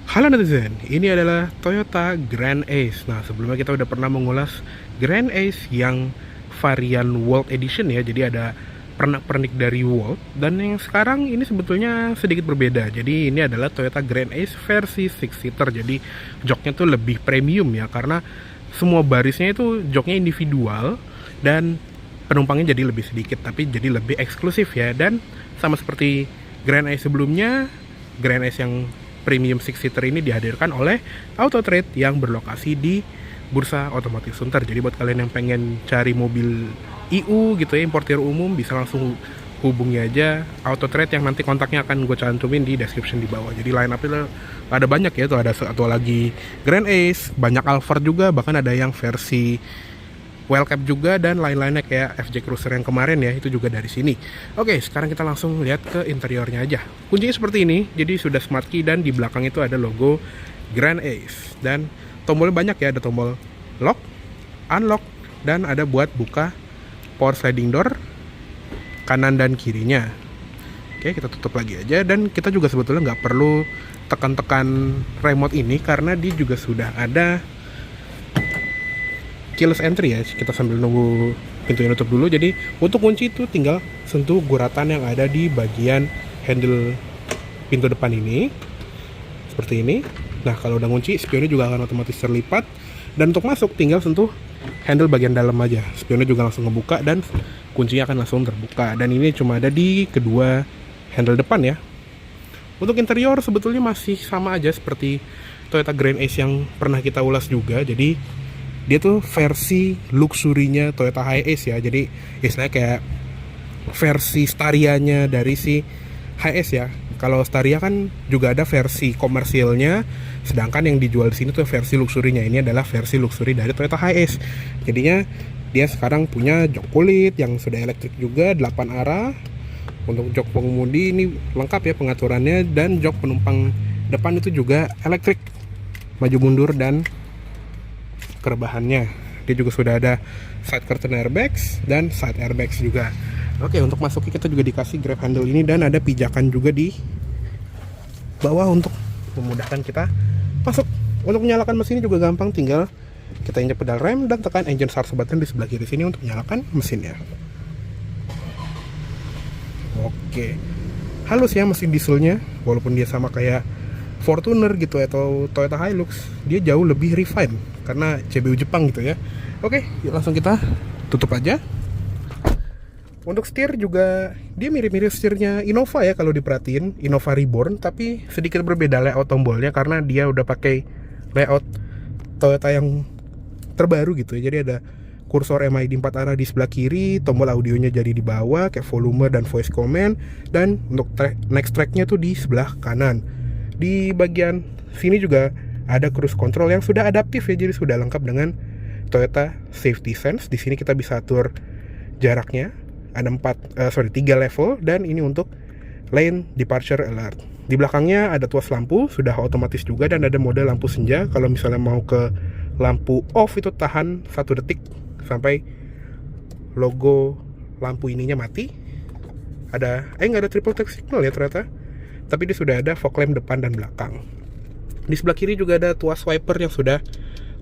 Halo netizen, ini adalah Toyota Grand Ace. Nah, sebelumnya kita udah pernah mengulas Grand Ace yang varian World Edition ya. Jadi ada pernak-pernik dari World. Dan yang sekarang ini sebetulnya sedikit berbeda. Jadi ini adalah Toyota Grand Ace versi 6-seater. Jadi joknya tuh lebih premium ya, karena semua barisnya itu joknya individual dan penumpangnya jadi lebih sedikit, tapi jadi lebih eksklusif ya. Dan sama seperti Grand Ace sebelumnya, Grand Ace yang premium 6-seater ini dihadirkan oleh Auto Trade yang berlokasi di Bursa Otomotif Sunter. Jadi buat kalian yang pengen cari mobil IU gitu ya, importir umum, bisa langsung hubungi aja Auto Trade yang nanti kontaknya akan gue cantumin di description di bawah. Jadi line up-nya ada banyak ya, tuh ada satu lagi Grand Ace, banyak Alphard juga, bahkan ada yang versi Wellcap juga, dan lain-lainnya kayak FJ Cruiser yang kemarin ya, itu juga dari sini. Oke, sekarang kita langsung lihat ke interiornya aja. Kuncinya seperti ini, jadi sudah smart key dan di belakang itu ada logo Grand Ace. Dan tombolnya banyak ya, ada tombol lock, unlock, dan ada buat buka power sliding door kanan dan kirinya. Oke, kita tutup lagi aja, dan kita juga sebetulnya nggak perlu tekan-tekan remote ini karena dia juga sudah ada keyless entry ya. Kita sambil nunggu pintunya nutup dulu. Jadi untuk kunci itu tinggal sentuh guratan yang ada di bagian handle pintu depan ini, seperti ini. Nah, kalau udah kunci, spionnya juga akan otomatis terlipat. Dan untuk masuk tinggal sentuh handle bagian dalam aja, spionnya juga langsung ngebuka dan kuncinya akan langsung terbuka. Dan ini cuma ada di kedua handle depan ya. Untuk interior sebetulnya masih sama aja seperti Toyota Grand Ace yang pernah kita ulas juga. Jadi dia tuh versi luxurinya Toyota Hiace ya. Jadi istilahnya kayak versi Staria-nya dari si Hiace ya. Kalau Staria kan juga ada versi komersilnya, sedangkan yang dijual di sini tuh versi luxurinya. Ini adalah versi luxury dari Toyota Hiace. Jadinya dia sekarang punya jok kulit yang sudah elektrik juga, 8 arah. Untuk jok pengemudi ini lengkap ya pengaturannya, dan jok penumpang depan itu juga elektrik, maju mundur dan kerebahannya. Dia juga sudah ada side curtain airbags dan side airbags juga. Oke, untuk masuknya kita juga dikasih grab handle ini, dan ada pijakan juga di bawah untuk memudahkan kita masuk. Untuk menyalakan mesin juga gampang, tinggal kita injak pedal rem dan tekan engine start button di sebelah kiri sini untuk menyalakan mesinnya. Oke, halus ya mesin dieselnya, walaupun dia sama kayak Fortuner gitu atau Toyota Hilux, dia jauh lebih refine karena CBU Jepang gitu ya. Oke, yuk langsung kita tutup aja. Untuk setir juga dia mirip-mirip setirnya Innova ya kalau diperhatiin, Innova Reborn, tapi sedikit berbeda layout tombolnya karena dia udah pakai layout Toyota yang terbaru gitu ya. Jadi ada kursor MID 4 arah di sebelah kiri, tombol audionya jadi di bawah kayak volume dan voice command, dan untuk next tracknya tuh di sebelah kanan. Di bagian sini juga ada cruise control yang sudah adaptif ya, jadi sudah lengkap dengan Toyota Safety Sense. Di sini kita bisa atur jaraknya, ada 3 level, dan ini untuk lane departure alert. Di belakangnya ada tuas lampu, sudah otomatis juga, dan ada mode lampu senja. Kalau misalnya mau ke lampu off itu tahan 1 detik sampai logo lampu ininya mati. Nggak ada triple tech signal ya ternyata, tapi dia sudah ada fog lamp depan dan belakang. Di sebelah kiri juga ada tuas wiper yang sudah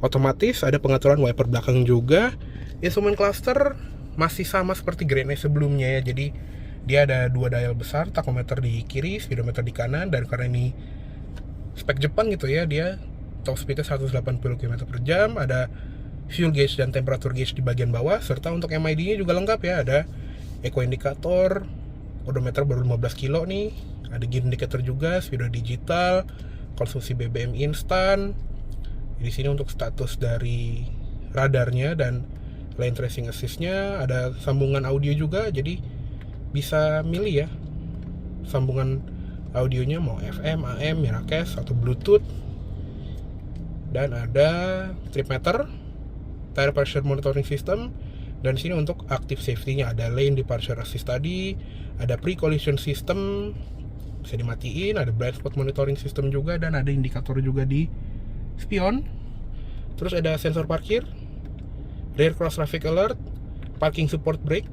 otomatis, ada pengaturan wiper belakang juga. Instrument cluster masih sama seperti Grand Ace sebelumnya ya, jadi dia ada 2 dial besar, tachometer di kiri, speedometer di kanan, dan karena ini spek Jepang gitu ya, dia top speednya 180 km/jam, ada fuel gauge dan temperature gauge di bagian bawah, serta untuk MID-nya juga lengkap ya, ada eco indicator, odometer baru 15 kilo nih, ada gear indicator juga, speedo digital, konsumsi BBM instan. Di sini untuk status dari radarnya dan lane tracing assist-nya, ada sambungan audio juga, jadi bisa milih ya sambungan audionya mau FM, AM, Miracast atau Bluetooth. Dan ada trip meter, tire pressure monitoring system, dan di sini untuk active safety-nya ada lane departure assist tadi, ada pre-collision system bisa dimatiin, ada blind spot monitoring system juga, dan ada indikator juga di spion. Terus ada sensor parkir, rear cross traffic alert, parking support brake,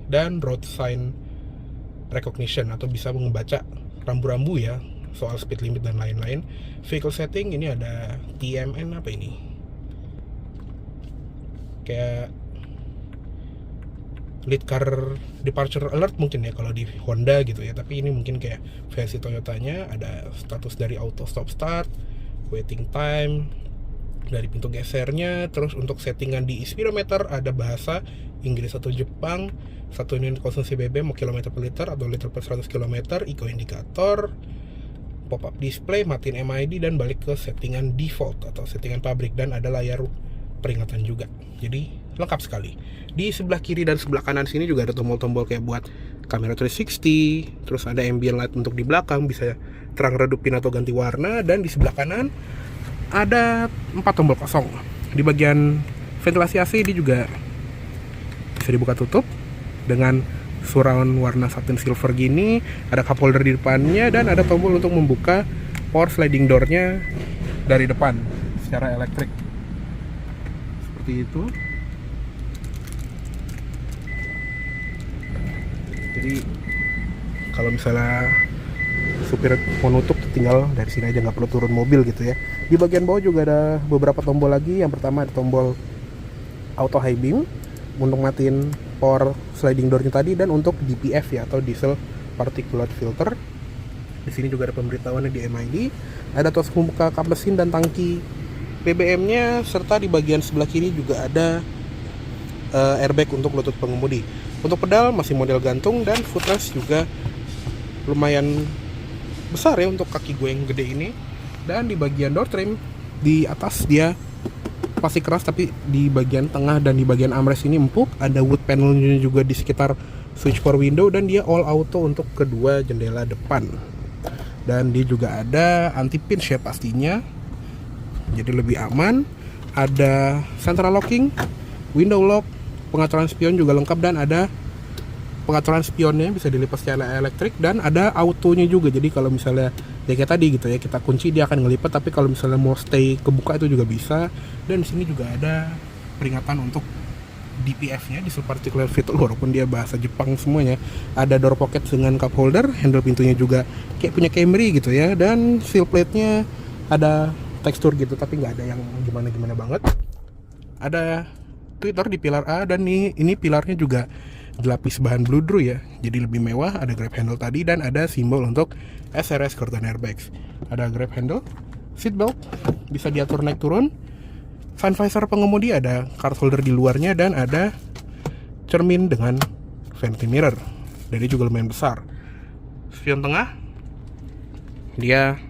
dan road sign recognition atau bisa membaca rambu-rambu ya, soal speed limit dan lain-lain. Vehicle setting ini ada TMN, apa ini? Kayak lead car departure alert mungkin ya kalau di Honda gitu ya, tapi ini mungkin kayak versi Toyotanya. Ada status dari auto stop start, waiting time, dari pintu gesernya. Terus untuk settingan di speedometer ada bahasa Inggris atau Jepang, 1 unit konsumsi BBM kilometer per liter atau liter per 100 km, eco indikator, pop up display, matiin MID, dan balik ke settingan default atau settingan pabrik, dan ada layar peringatan juga. Jadi lengkap sekali. Di sebelah kiri dan sebelah kanan sini juga ada tombol-tombol kayak buat kamera 360, terus ada ambient light untuk di belakang, bisa terang redupin atau ganti warna. Dan di sebelah kanan ada 4 tombol kosong. Di bagian ventilasi AC ini juga bisa dibuka tutup dengan surround warna satin silver gini. Ada cup holder di depannya, dan ada tombol untuk membuka power sliding door-nya dari depan secara elektrik. Seperti itu. Jadi kalau misalnya supir mau nutup tinggal dari sini aja, nggak perlu turun mobil gitu ya. Di bagian bawah juga ada beberapa tombol lagi. Yang pertama ada tombol auto high beam untuk matiin power sliding door-nya tadi, dan untuk DPF ya, atau diesel particulate filter. Di sini juga ada pemberitahuannya di MID. Ada tuas membuka kap mesin dan tangki BBM-nya, serta di bagian sebelah kiri juga ada airbag untuk lutut pengemudi. Untuk pedal masih model gantung, dan footrest juga lumayan besar ya untuk kaki gue yang gede ini. Dan di bagian door trim di atas dia pasti keras, tapi di bagian tengah dan di bagian armrest ini empuk. Ada wood panelnya juga di sekitar switch power window, dan dia all auto untuk kedua jendela depan. Dan dia juga ada anti pinch ya pastinya, jadi lebih aman. Ada central locking, window lock, pengaturan spion juga lengkap, dan ada pengaturan spionnya bisa dilipat secara elektrik, dan ada autonya juga. Jadi kalau misalnya ya kayak tadi gitu ya, kita kunci dia akan ngelipat, tapi kalau misalnya mau stay kebuka itu juga bisa. Dan di sini juga ada peringatan untuk DPF-nya, diesel particulate filter, walaupun dia bahasa Jepang semuanya. Ada door pocket dengan cup holder, handle pintunya juga kayak punya Camry gitu ya, dan seal plate-nya ada tekstur gitu, tapi nggak ada yang gimana-gimana banget. Ada Twitter di pilar A, dan ini pilarnya juga dilapis bahan bludru ya, jadi lebih mewah. Ada grab handle tadi, dan ada simbol untuk SRS curtain airbags. Ada grab handle, seat belt bisa diatur naik turun, sun visor pengemudi, ada card holder di luarnya, dan ada cermin dengan vanity mirror, jadi juga lumayan besar. Spion tengah dia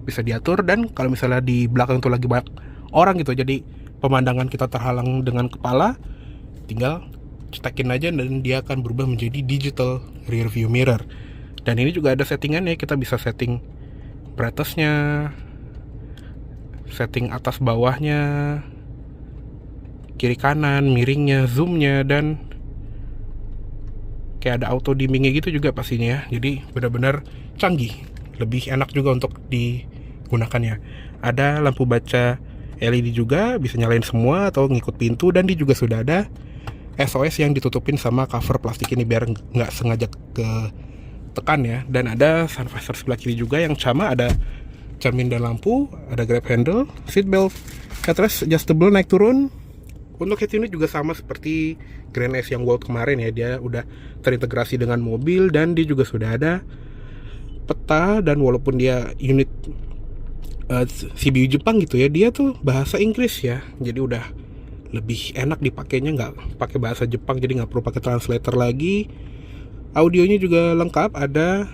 bisa diatur, dan kalau misalnya di belakang itu lagi banyak orang gitu, jadi pemandangan kita terhalang dengan kepala, tinggal cetekin aja dan dia akan berubah menjadi digital rear view mirror. Dan ini juga ada settingannya, kita bisa setting brightness-nya, setting atas bawahnya, kiri kanan, miringnya, zoomnya, dan kayak ada auto dimmingnya gitu juga pastinya ya. Jadi benar-benar canggih, lebih enak juga untuk digunakannya. Ada lampu baca LED juga, bisa nyalain semua atau ngikut pintu, dan dia juga sudah ada SOS yang ditutupin sama cover plastik ini biar nggak sengaja ke tekan ya. Dan ada sun visor sebelah kiri juga yang sama, ada cermin dan lampu, ada grab handle, seat belt, headrest adjustable naik turun. Untuk head unit juga sama seperti Grand S yang World kemarin ya, dia udah terintegrasi dengan mobil, dan dia juga sudah ada peta. Dan walaupun dia unit CBU Jepang gitu ya, dia tuh bahasa Inggris ya, jadi udah lebih enak dipakainya, nggak pakai bahasa Jepang, jadi nggak perlu pakai translator lagi. Audionya juga lengkap, ada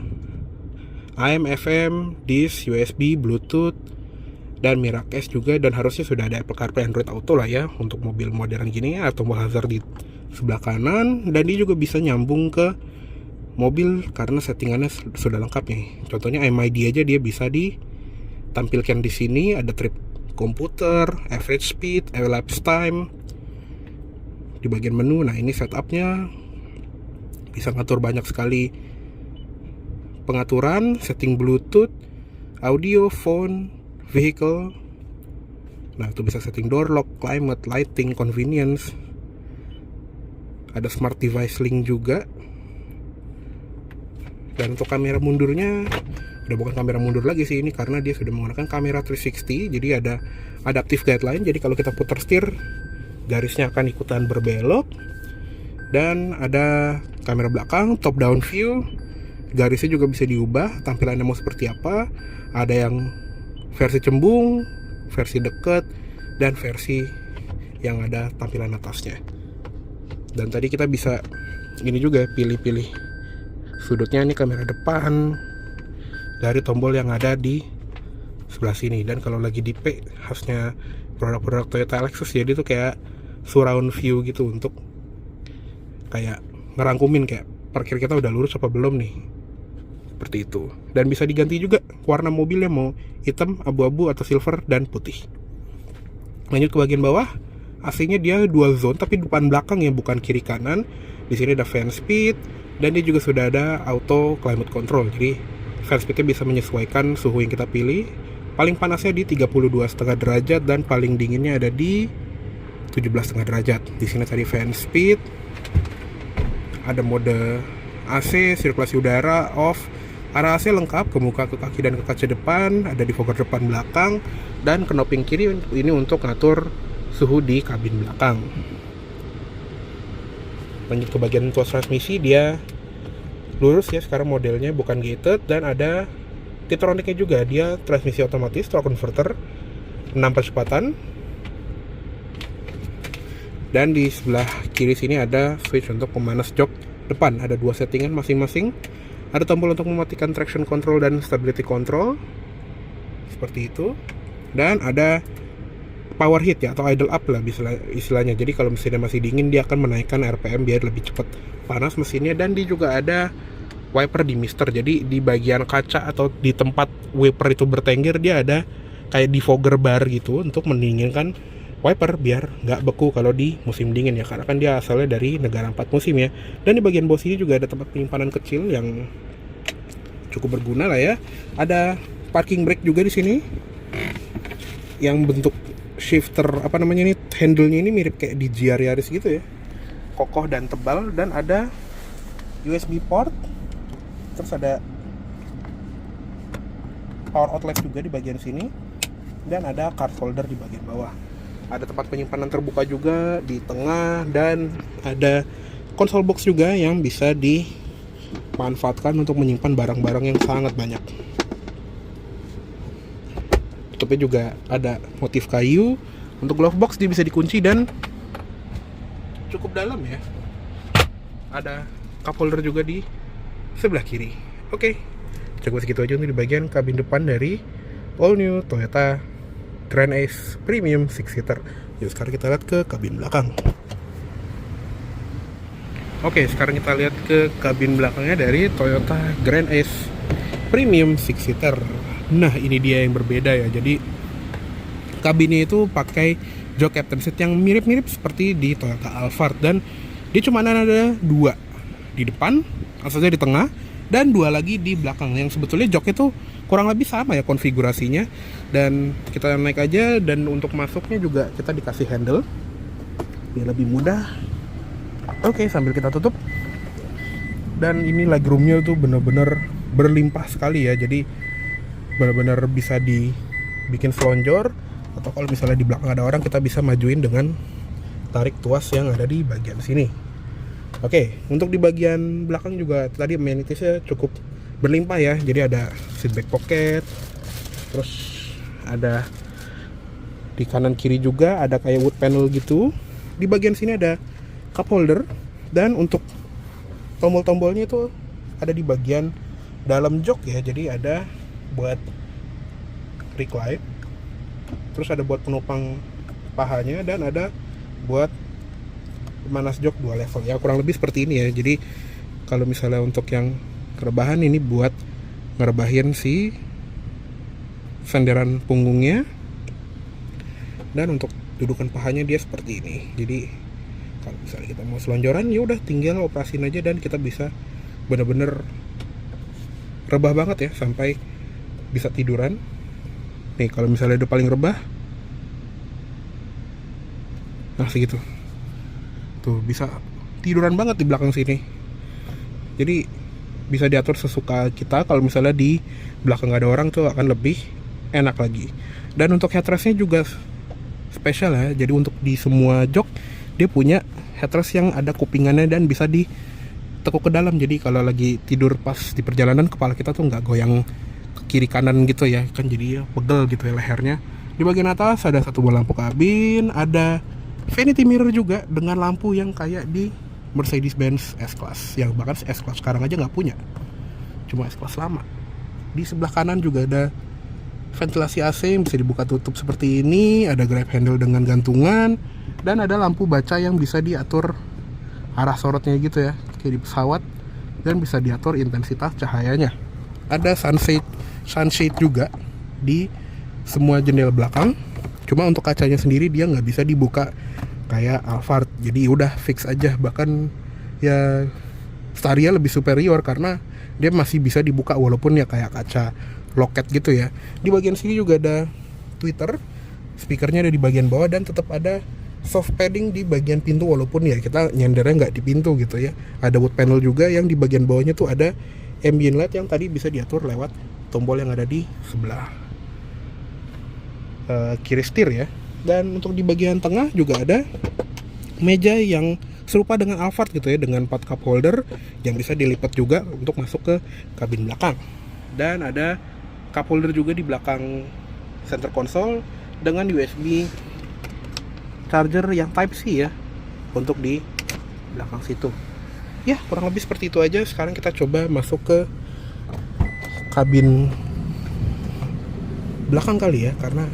AM, FM, disk, USB, Bluetooth, dan Miracast juga. Dan harusnya sudah ada Apple CarPlay, Android Auto lah ya untuk mobil modern gini ya, atau tombol hazard di sebelah kanan. Dan dia juga bisa nyambung ke mobil karena settingannya sudah lengkap nih. Contohnya MID aja dia bisa ditampilkan di sini. Ada trip komputer, average speed, elapsed time di bagian menu. Nah ini setupnya bisa ngatur banyak sekali pengaturan, setting Bluetooth, audio, phone, vehicle. Nah itu bisa setting door lock, climate, lighting, convenience. Ada smart device link juga. Dan untuk kamera mundurnya Udah bukan kamera mundur lagi sih ini, karena dia sudah menggunakan kamera 360. Jadi ada adaptive guideline, jadi kalau kita putar setir garisnya akan ikutan berbelok. Dan ada kamera belakang top down view, garisnya juga bisa diubah tampilannya mau seperti apa. Ada yang versi cembung, versi dekat, dan versi yang ada tampilan atasnya. Dan tadi kita bisa ini juga pilih-pilih sudutnya, ini kamera depan dari tombol yang ada di sebelah sini. Dan kalau lagi di P, khasnya produk-produk Toyota Lexus, jadi itu kayak surround view gitu untuk kayak ngerangkumin kayak parkir kita udah lurus apa belum nih, seperti itu. Dan bisa diganti juga warna mobilnya, mau hitam, abu-abu, atau silver dan putih. Lanjut ke bagian bawah, AC-nya dia dual zone tapi depan belakang ya, bukan kiri kanan. Di sini ada fan speed, dan dia juga sudah ada auto climate control. Jadi fan speednya bisa menyesuaikan suhu yang kita pilih. Paling panasnya di 32,5 derajat dan paling dinginnya ada di 17,5 derajat. Di sini tadi fan speed, ada mode AC, sirkulasi udara off, arah AC lengkap, kemuka, ke kaki, dan ke kaca depan, ada di fogger depan belakang, dan knoping kiri ini untuk ngatur suhu di kabin belakang. Lanjut ke bagian tuas transmisi, dia lurus ya sekarang modelnya, bukan gated, dan ada Tiptronicnya juga. Dia transmisi otomatis, torque converter 6 percepatan. Dan di sebelah kiri sini ada switch untuk pemanas jok depan, ada 2 settingan masing-masing. Ada tombol untuk mematikan traction control dan stability control, seperti itu. Dan ada power heat ya, atau idle up lah istilahnya. Jadi kalau mesinnya masih dingin, dia akan menaikkan RPM biar lebih cepat panas mesinnya. Dan dia juga ada wiper demister, jadi di bagian kaca atau di tempat wiper itu bertengger, dia ada kayak defogger bar gitu untuk mendinginkan wiper biar nggak beku kalau di musim dingin ya, karena kan dia asalnya dari negara 4 musim ya. Dan di bagian bawah sini juga ada tempat penyimpanan kecil yang cukup berguna lah ya. Ada parking brake juga di sini yang bentuk shifter apa namanya, ini handle-nya ini mirip kayak di GR Yaris gitu ya, kokoh dan tebal. Dan ada USB port, terus ada power outlet juga di bagian sini, dan ada card holder di bagian bawah. Ada tempat penyimpanan terbuka juga di tengah, dan ada console box juga yang bisa dimanfaatkan untuk menyimpan barang-barang yang sangat banyak. Tutupnya juga ada motif kayu. Untuk glove box dia bisa dikunci dan cukup dalam ya. Ada cup holder juga di sebelah kiri. Oke, cukup segitu aja untuk di bagian kabin depan dari all new Toyota Grand Ace Premium 6-seater. Yuk sekarang kita lihat ke kabin belakang. Oke, sekarang kita lihat ke kabin belakangnya dari Toyota Grand Ace Premium 6-seater. Nah, ini dia yang berbeda ya. Jadi kabinnya itu pakai jok captain seat yang mirip-mirip seperti di Toyota Alphard, dan dia cuma ada 2 di depan, asalnya di tengah, dan 2 lagi di belakang, yang sebetulnya joknya tuh kurang lebih sama ya konfigurasinya. Dan kita naik aja, dan untuk masuknya juga kita dikasih handle biar lebih mudah. Oke, sambil kita tutup. Dan ini legroomnya tuh bener-bener berlimpah sekali ya, jadi bener-bener bisa dibikin selonjor, atau kalau misalnya di belakang ada orang, kita bisa majuin dengan tarik tuas yang ada di bagian sini. Oke, untuk di bagian belakang juga tadi amenities-nya cukup berlimpah ya. Jadi ada seat back pocket, terus ada di kanan kiri juga ada kayak wood panel gitu. Di bagian sini ada cup holder, dan untuk tombol-tombolnya itu ada di bagian dalam jok ya. Jadi ada buat recline, terus ada buat penopang pahanya, dan ada buat pemanas jok 2 level ya, kurang lebih seperti ini ya. Jadi kalau misalnya untuk yang rebahan, ini buat ngerebahin si senderan punggungnya, dan untuk dudukan pahanya dia seperti ini. Jadi kalau misalnya kita mau selonjoran, ya udah tinggal operasin aja, dan kita bisa bener-bener rebah banget ya sampai bisa tiduran. Nih kalau misalnya udah paling rebah, nah segitu tuh bisa tiduran banget di belakang sini. Jadi bisa diatur sesuka kita. Kalau misalnya di belakang nggak ada orang tuh akan lebih enak lagi. Dan untuk headrestnya juga spesial ya, jadi untuk di semua jok dia punya headrest yang ada kupingannya dan bisa ditekuk ke dalam. Jadi kalau lagi tidur pas di perjalanan, kepala kita tuh nggak goyang ke kiri kanan gitu ya, kan jadi pegel gitu ya lehernya. Di bagian atas ada satu buah lampu kabin, ada vanity mirror juga dengan lampu yang kayak di Mercedes-Benz S-Class, yang bahkan S-Class sekarang aja nggak punya, cuma S-Class lama. Di sebelah kanan juga ada ventilasi AC yang bisa dibuka tutup seperti ini, ada grab handle dengan gantungan, dan ada lampu baca yang bisa diatur arah sorotnya gitu ya, kayak di pesawat, dan bisa diatur intensitas cahayanya. Ada sunshade juga di semua jendela belakang, cuma untuk kacanya sendiri dia nggak bisa dibuka kayak Alphard, jadi udah fix aja. Bahkan ya Staria lebih superior karena dia masih bisa dibuka walaupun ya kayak kaca loket gitu ya. Di bagian sini juga ada tweeter, speakernya ada di bagian bawah, dan tetap ada soft padding di bagian pintu walaupun ya kita nyendernya nggak di pintu gitu ya. Ada wood panel juga yang di bagian bawahnya tuh ada ambient light yang tadi bisa diatur lewat tombol yang ada di sebelah kiri setir ya. Dan untuk di bagian tengah juga ada meja yang serupa dengan Alphard gitu ya, dengan 4 cup holder yang bisa dilipat juga untuk masuk ke kabin belakang. Dan ada cup holder juga di belakang center console dengan USB charger yang Type C ya untuk di belakang situ. Ya, kurang lebih seperti itu aja. Sekarang kita coba masuk ke kabin belakang kali ya, karena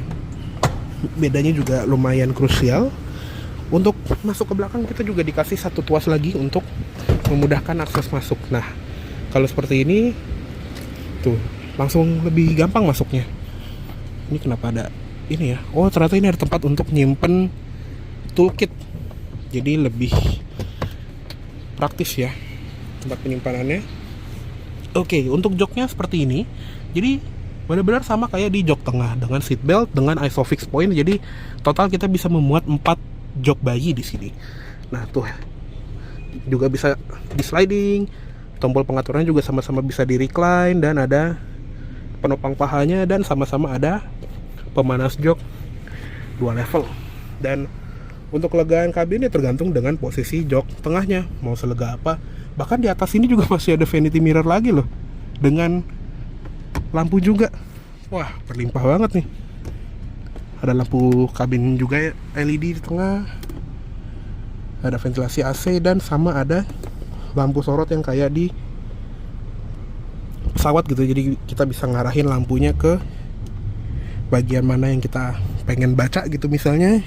bedanya juga lumayan krusial. Untuk masuk ke belakang kita juga dikasih satu tuas lagi untuk memudahkan akses masuk. Nah, kalau seperti ini tuh langsung lebih gampang masuknya. Ini kenapa ada ini ya? Oh, ternyata ini ada tempat untuk nyimpen toolkit, jadi lebih praktis ya tempat penyimpanannya. Oke, untuk joknya seperti ini, jadi benar-benar sama kayak di jok tengah dengan seat belt dengan isofix point. Jadi total kita bisa memuat 4 jok bayi di sini. Nah tuh juga bisa di sliding, tombol pengaturannya juga sama-sama bisa di recline, dan ada penopang pahanya, dan sama-sama ada pemanas jok 2 level. Dan untuk kelegaan kabin ya tergantung dengan posisi jok tengahnya mau selega apa. Bahkan di atas ini juga masih ada vanity mirror lagi loh, dengan lampu juga. Wah, berlimpah banget nih. Ada lampu kabin juga ya, LED di tengah. Ada ventilasi AC, dan sama ada lampu sorot yang kayak di pesawat gitu. Jadi kita bisa ngarahin lampunya ke bagian mana yang kita pengen baca gitu misalnya.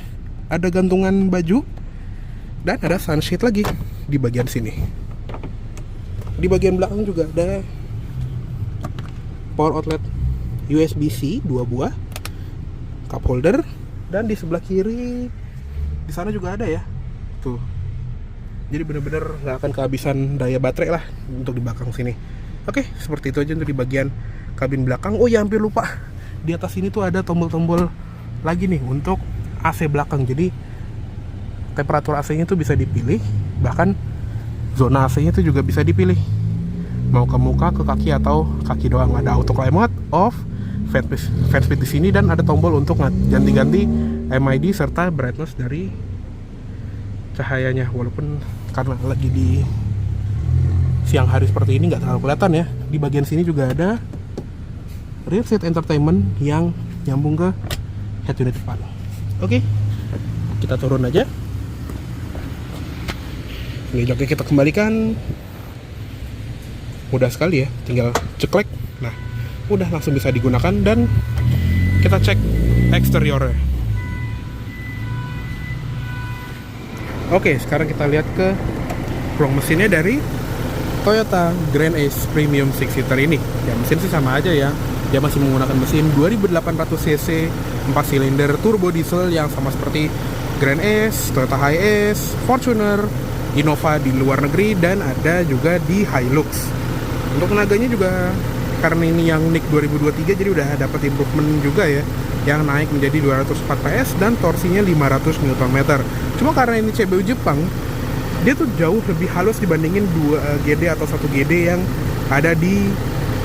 Ada gantungan baju, dan ada sunshade lagi di bagian sini. Di bagian belakang juga ada power outlet USB-C 2 buah, cup holder, dan di sebelah kiri di sana juga ada ya tuh. Jadi bener-bener nggak akan kehabisan daya baterai lah untuk di belakang sini. Oke, seperti itu aja untuk di bagian kabin belakang. Oh ya, hampir lupa, di atas ini tuh ada tombol-tombol lagi nih untuk AC belakang. Jadi temperatur AC-nya tuh bisa dipilih, bahkan zona AC-nya tuh juga bisa dipilih, mau ke muka, ke kaki, atau kaki doang. Ada auto climate, off, fan speed di sini, dan ada tombol untuk ganti-ganti MID serta brightness dari cahayanya. Walaupun karena lagi di siang hari seperti ini nggak terlalu kelihatan ya. Di bagian sini juga ada rear seat entertainment yang nyambung ke head unit depan. Oke, kita turun aja. Ini joknya kita kembalikan. Mudah sekali ya, tinggal ceklek. Nah, udah langsung bisa digunakan, dan kita cek eksteriornya. Oke, sekarang kita lihat ke ruang mesinnya dari Toyota Grand Ace Premium 6-seater ini. Ya, mesin sih sama aja ya. Dia masih menggunakan mesin 2800 cc 4 silinder turbo diesel yang sama seperti Grand Ace, Toyota Hiace, Fortuner, Innova di luar negeri, dan ada juga di Hilux. Untuk tenaganya juga karena ini yang NIC 2023, jadi udah dapat improvement juga ya, yang naik menjadi 204 PS dan torsinya 500 Nm. Cuma karena ini CBU Jepang, dia tuh jauh lebih halus dibandingin 2 GD atau 1 GD yang ada di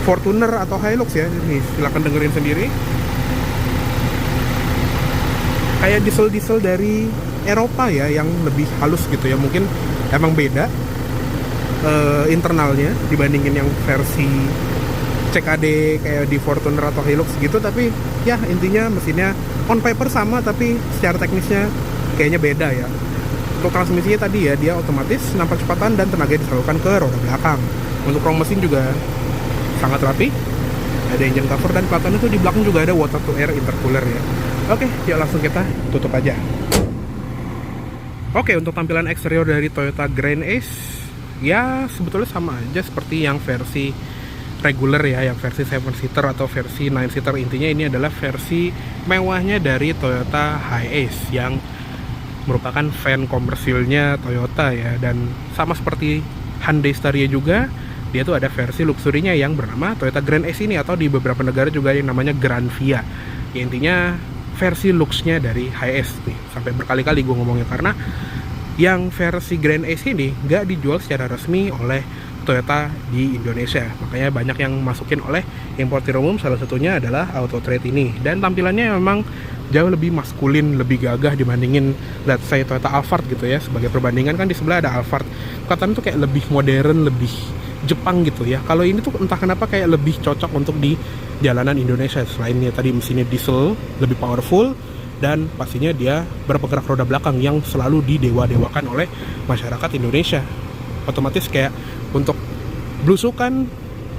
Fortuner atau Hilux ya. Nih, silahkan dengerin sendiri. Kayak diesel-diesel dari Eropa ya, yang lebih halus gitu ya. Mungkin emang beda internalnya dibandingin yang versi CKD kayak di Fortuner atau Hilux gitu. Tapi ya intinya mesinnya on paper sama, tapi secara teknisnya kayaknya beda ya. Untuk transmisinya tadi ya, dia otomatis 6 percepatan dan tenaga disalurkan ke roda belakang. Untuk rong mesin juga sangat rapi, ada engine cover, dan pelatuan itu di belakang juga ada water to air intercooler ya. Oke, yuk langsung kita tutup aja. Oke, untuk tampilan eksterior dari Toyota Grand Ace ya sebetulnya sama aja seperti yang versi regular ya, yang versi 7-seater atau versi 9-seater. Intinya ini adalah versi mewahnya dari Toyota Hiace yang merupakan van komersilnya Toyota ya. Dan sama seperti Hyundai Staria juga, dia tuh ada versi luxurinya yang bernama Toyota Grand Ace ini, atau di beberapa negara juga yang namanya Grand Via ya. Intinya versi luxnya dari Hiace nih. Sampai berkali-kali gue ngomongnya karena yang versi Grand Ace ini nggak dijual secara resmi oleh Toyota di Indonesia, makanya banyak yang masukin oleh importir umum, salah satunya adalah Auto Trade ini. Dan tampilannya memang jauh lebih maskulin, lebih gagah dibandingin let's say Toyota Alphard gitu ya. Sebagai perbandingan kan di sebelah ada Alphard, kelihatan tuh kayak lebih modern, lebih Jepang gitu ya. Kalau ini tuh entah kenapa kayak lebih cocok untuk di jalanan Indonesia. Selainnya tadi mesinnya diesel, lebih powerful, dan pastinya dia berpenggerak roda belakang yang selalu didewa-dewakan oleh masyarakat Indonesia. Otomatis kayak untuk belusukan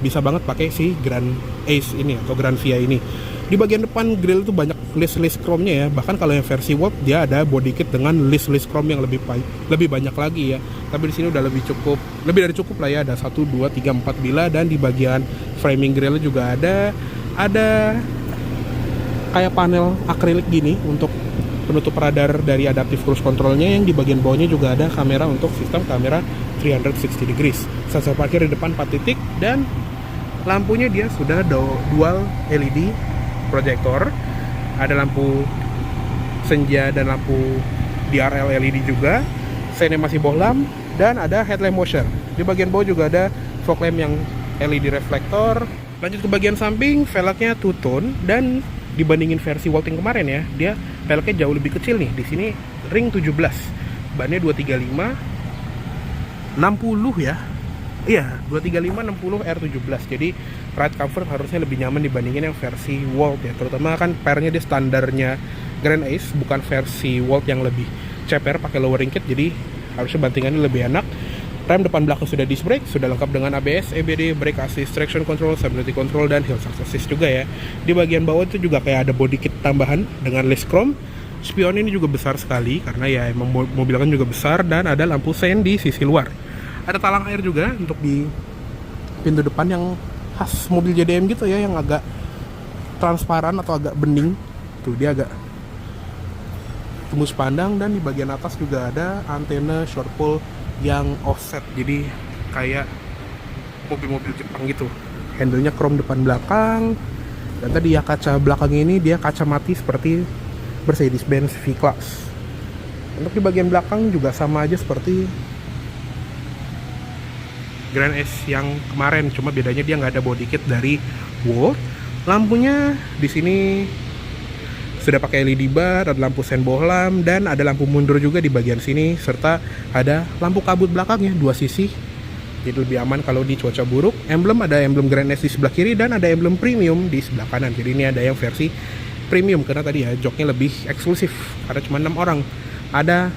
bisa banget pakai si Grand Ace ini atau Grand Via ini. Di bagian depan grill itu banyak list chrome-nya ya. Bahkan kalau yang versi World dia ada body kit dengan list chrome yang lebih banyak lagi ya. Tapi di sini udah lebih dari cukup lah ya. Ada 1, 2, 3, 4 bilah, dan di bagian framing grill juga ada kayak panel akrilik gini untuk penutup radar dari adaptive cruise controlnya. Yang di bagian bawahnya juga ada kamera untuk sistem kamera 360 degrees. Sensor parkir di depan 4 titik, dan lampunya dia sudah dual LED proyektor. Ada lampu senja dan lampu DRL LED juga. Seinnya masih bohlam, dan ada headlamp washer. Di bagian bawah juga ada fog lamp yang LED reflektor. Lanjut ke bagian samping, velgnya two tone, dan dibandingin versi Walting kemarin ya, dia velgnya jauh lebih kecil nih. Di sini ring 17, bannya 235 60 ya. Iya, 235 60 R17. Jadi ride comfort harusnya lebih nyaman dibandingin yang versi Walt ya. Terutama kan pairnya dia standarnya Grand Ace, bukan versi Walt yang lebih ceper pakai lowering kit. Jadi harusnya bantingannya lebih enak. Rem depan belakang sudah disc brake, sudah lengkap dengan ABS, EBD, brake assist, traction control, stability control, dan hill assist juga ya. Di bagian bawah itu juga kayak ada body kit tambahan dengan list chrome. Spion ini juga besar sekali karena ya emang mobil kan juga besar, dan ada lampu sein di sisi luar. Ada talang air juga untuk di pintu depan yang khas mobil JDM gitu ya, yang agak transparan atau agak bening. Tuh dia agak tembus pandang. Dan di bagian atas juga ada antena short pole yang offset, jadi kayak mobil-mobil Jepang gitu. Handle-nya chrome depan belakang, dan tadi ya kaca belakang ini dia kaca mati seperti Mercedes-Benz V-Class. Untuk di bagian belakang juga sama aja seperti Grand Ace yang kemarin, cuma bedanya dia nggak ada body kit dari Walt. Lampunya di sini sudah pakai LED bar, ada lampu sen bohlam, dan ada lampu mundur juga di bagian sini, serta ada lampu kabut belakangnya 2 sisi. Jadi lebih aman kalau di cuaca buruk. Ada emblem Grand Ace di sebelah kiri, dan ada emblem premium di sebelah kanan. Jadi ini ada yang versi premium karena tadi ya joknya lebih eksklusif karena cuma 6 orang. Ada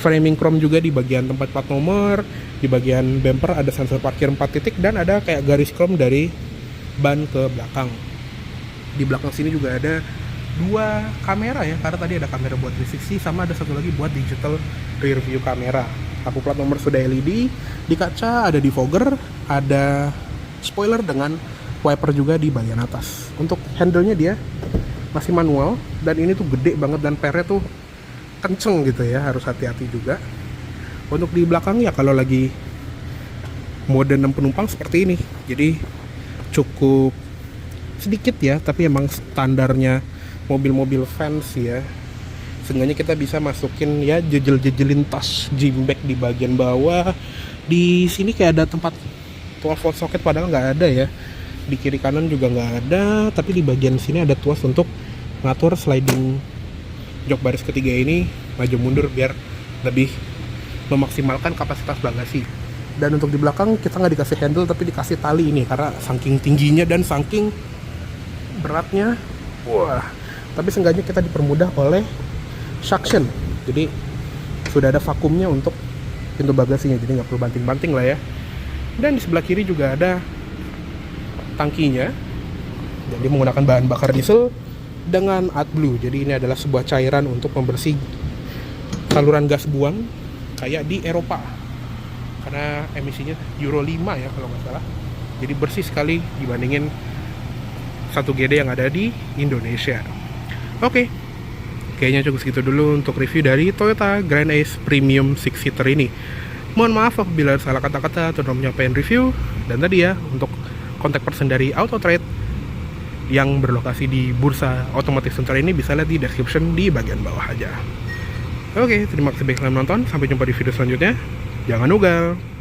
framing chrome juga di bagian tempat plat nomor. Di bagian bumper ada sensor parkir 4 titik, dan ada kayak garis chrome dari ban ke belakang. Di belakang sini juga ada 2 kamera ya, karena tadi ada kamera buat 360, sama ada satu lagi buat digital rear view kamera. Lampu plat nomor sudah LED. Di kaca ada defogger, ada spoiler dengan wiper juga di bagian atas. Untuk handle-nya dia masih manual, dan ini tuh gede banget, dan pernya tuh kenceng gitu ya, harus hati-hati juga. Untuk di belakang ya kalau lagi mode 6 penumpang seperti ini, jadi cukup sedikit ya, tapi emang standarnya mobil-mobil fancy ya. Seenggaknya kita bisa masukin ya jejel-jejelin tas gym bag di bagian bawah. Di sini kayak ada tempat 12 volt socket padahal nggak ada ya. Di kiri kanan juga nggak ada, tapi di bagian sini ada tuas untuk ngatur sliding jok baris ketiga ini maju mundur biar lebih memaksimalkan kapasitas bagasi. Dan untuk di belakang kita nggak dikasih handle tapi dikasih tali ini karena saking tingginya dan saking beratnya. Wah, tapi seenggaknya kita dipermudah oleh suction. Jadi sudah ada vakumnya untuk pintu bagasinya, jadi nggak perlu banting-banting lah ya. Dan di sebelah kiri juga ada tangkinya. Jadi menggunakan bahan bakar diesel dengan AdBlue. Jadi ini adalah sebuah cairan untuk membersih saluran gas buang kayak di Eropa. Karena emisinya Euro 5 ya kalau nggak salah. Jadi bersih sekali dibandingin 1GD yang ada di Indonesia. Oke, kayaknya cukup segitu dulu untuk review dari Toyota Grand Ace Premium 6-seater ini. Mohon maaf apabila salah kata-kata atau dalam menyampaikan review. Dan tadi ya, untuk kontak person dari Auto Trade yang berlokasi di Bursa Otomotif Sunter ini bisa lihat di description di bagian bawah aja. Oke, terima kasih banyak telah menonton. Sampai jumpa di video selanjutnya. Jangan ugal.